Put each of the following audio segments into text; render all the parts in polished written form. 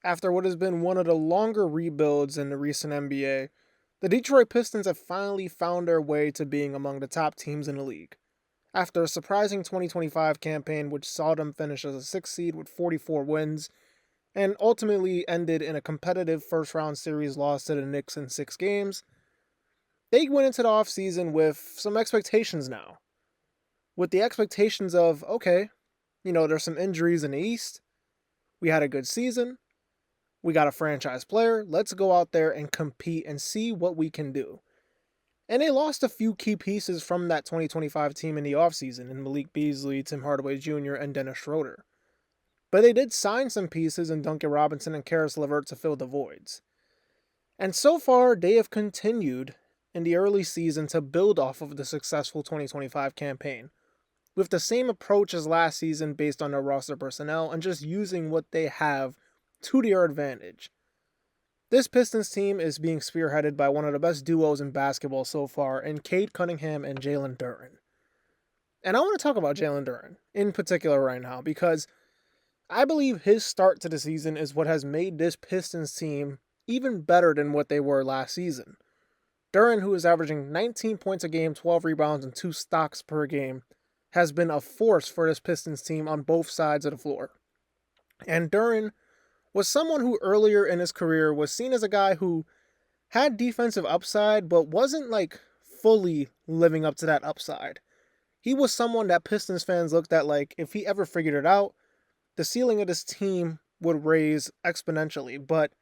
After what has been one of the longer rebuilds in the recent NBA, the Detroit Pistons have finally found their way to being among the top teams in the league. After a surprising 2025 campaign which saw them finish as a 6th seed with 44 wins, and ultimately ended in a competitive first round series loss to the Knicks in 6 games, they went into the offseason with some expectations now. With the expectations of, okay, there's some injuries in the East, we had a good season, we got a franchise player, let's go out there and compete and see what we can do. And they lost a few key pieces from that 2025 team in the offseason in Malik Beasley, Tim Hardaway Jr., and Dennis Schroeder. But they did sign some pieces in Duncan Robinson and Karis LeVert to fill the voids. And so far, they have continued in the early season to build off of the successful 2025 campaign, with the same approach as last season based on their roster personnel and just using what they have to their advantage. This Pistons team is being spearheaded by one of the best duos in basketball so far in Cade Cunningham and Jalen Duren. And I want to talk about Jalen Duren in particular right now because I believe his start to the season is what has made this Pistons team even better than what they were last season. Duren, who is averaging 19 points a game, 12 rebounds, and 2 stocks per game, has been a force for this Pistons team on both sides of the floor. And Duren was someone who earlier in his career was seen as a guy who had defensive upside, but wasn't fully living up to that upside. He was someone that Pistons fans looked at like if he ever figured it out, the ceiling of this team would raise exponentially, but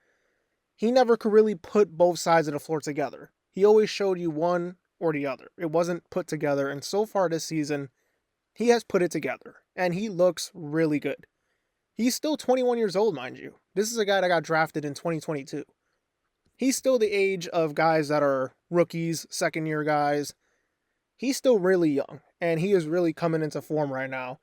he never could really put both sides of the floor together. He always showed you one or the other. It wasn't put together, and so far this season, he has put it together, and he looks really good. He's still 21 years old, mind you. This is a guy that got drafted in 2022. He's still the age of guys that are rookies, second-year guys. He's still really young, and he is really coming into form right now.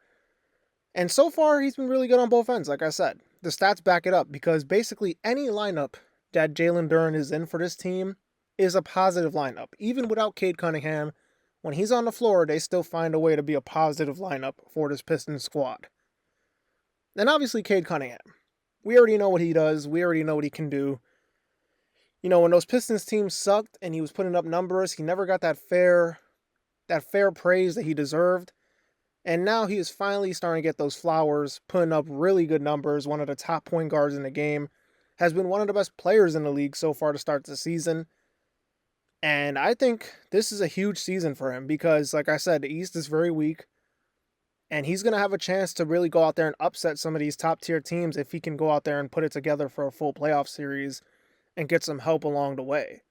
And so far, he's been really good on both ends, like I said. The stats back it up, because basically any lineup that Jalen Duren is in for this team is a positive lineup. Even without Cade Cunningham, when he's on the floor, they still find a way to be a positive lineup for this Pistons squad. And obviously, Cade Cunningham. We already know what he does. We already know what he can do. When those Pistons teams sucked and he was putting up numbers, he never got that fair praise that he deserved. And now he is finally starting to get those flowers, putting up really good numbers. One of the top point guards in the game. Has been one of the best players in the league so far to start the season. And I think this is a huge season for him because, like I said, the East is very weak. And he's going to have a chance to really go out there and upset some of these top-tier teams if he can go out there and put it together for a full playoff series and get some help along the way.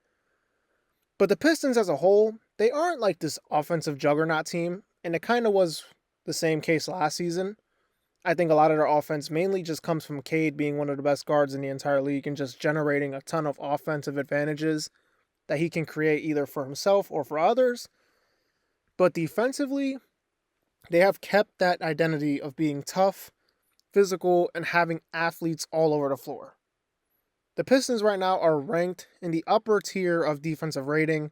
But the Pistons as a whole, they aren't like this offensive juggernaut team, and it kind of was the same case last season. I think a lot of their offense mainly just comes from Cade being one of the best guards in the entire league and just generating a ton of offensive advantages that he can create either for himself or for others. But defensively, they have kept that identity of being tough, physical, and having athletes all over the floor. The Pistons right now are ranked in the upper tier of defensive rating,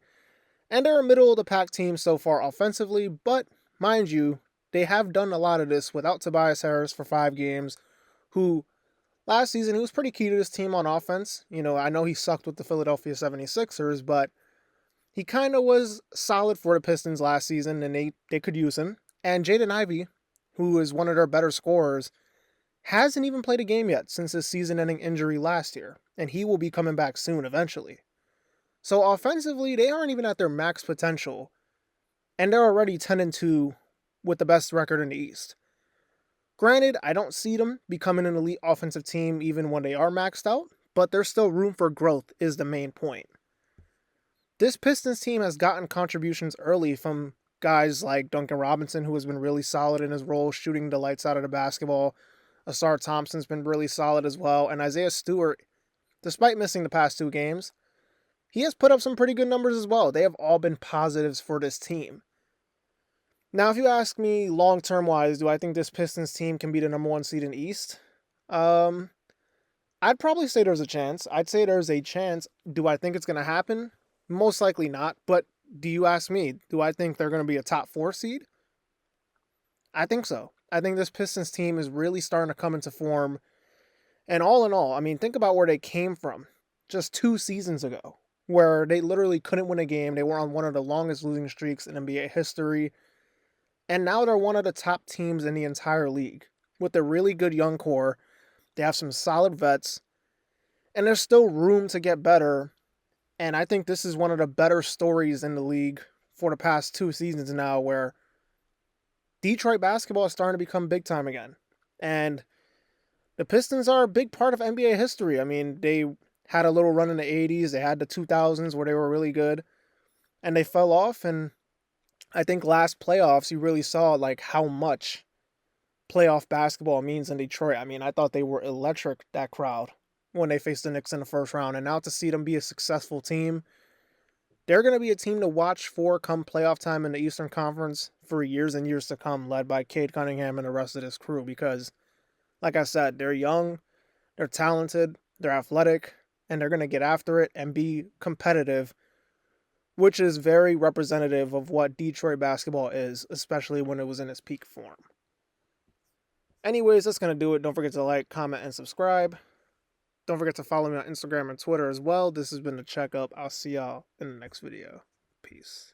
and they're a middle-of-the-pack team so far offensively, but mind you, they have done a lot of this without Tobias Harris for 5 games, who last season he was pretty key to this team on offense. I know he sucked with the Philadelphia 76ers, but he kind of was solid for the Pistons last season, and they could use him. And Jaden Ivey, who is one of their better scorers, hasn't even played a game yet since his season-ending injury last year, and he will be coming back soon eventually. So offensively, they aren't even at their max potential, and they're already 10-2 with the best record in the East. Granted, I don't see them becoming an elite offensive team even when they are maxed out, but there's still room for growth is the main point. This Pistons team has gotten contributions early from guys like Duncan Robinson, who has been really solid in his role, shooting the lights out of the basketball. Asar Thompson's been really solid as well. And Isaiah Stewart, despite missing the past 2 games, he has put up some pretty good numbers as well. They have all been positives for this team. Now, if you ask me long-term wise, do I think this Pistons team can be the number 1 seed in the East? I'd probably say there's a chance. I'd say there's a chance. Do I think it's going to happen? Most likely not. But do you ask me, do I think they're going to be a top 4 seed? I think so. I think this Pistons team is really starting to come into form. And all in all, I mean, think about where they came from just 2 seasons ago, where they literally couldn't win a game. They were on one of the longest losing streaks in NBA history. And now they're one of the top teams in the entire league with a really good young core. They have some solid vets, and there's still room to get better. And I think this is one of the better stories in the league for the past 2 seasons now, where Detroit basketball is starting to become big time again. And the Pistons are a big part of NBA history. I mean, they had a little run in the 80s, they had the 2000s where they were really good, and they fell off. And I think last playoffs, you really saw like how much playoff basketball means in Detroit. I mean, I thought they were electric, that crowd, when they faced the Knicks in the first round. And now to see them be a successful team, they're going to be a team to watch for come playoff time in the Eastern Conference for years and years to come, led by Cade Cunningham and the rest of this crew. Because, like I said, they're young, they're talented, they're athletic, and they're going to get after it and be competitive, which is very representative of what Detroit basketball is, especially when it was in its peak form. Anyways, that's going to do it. Don't forget to like, comment, and subscribe. Don't forget to follow me on Instagram and Twitter as well. This has been the Checkup. I'll see y'all in the next video. Peace.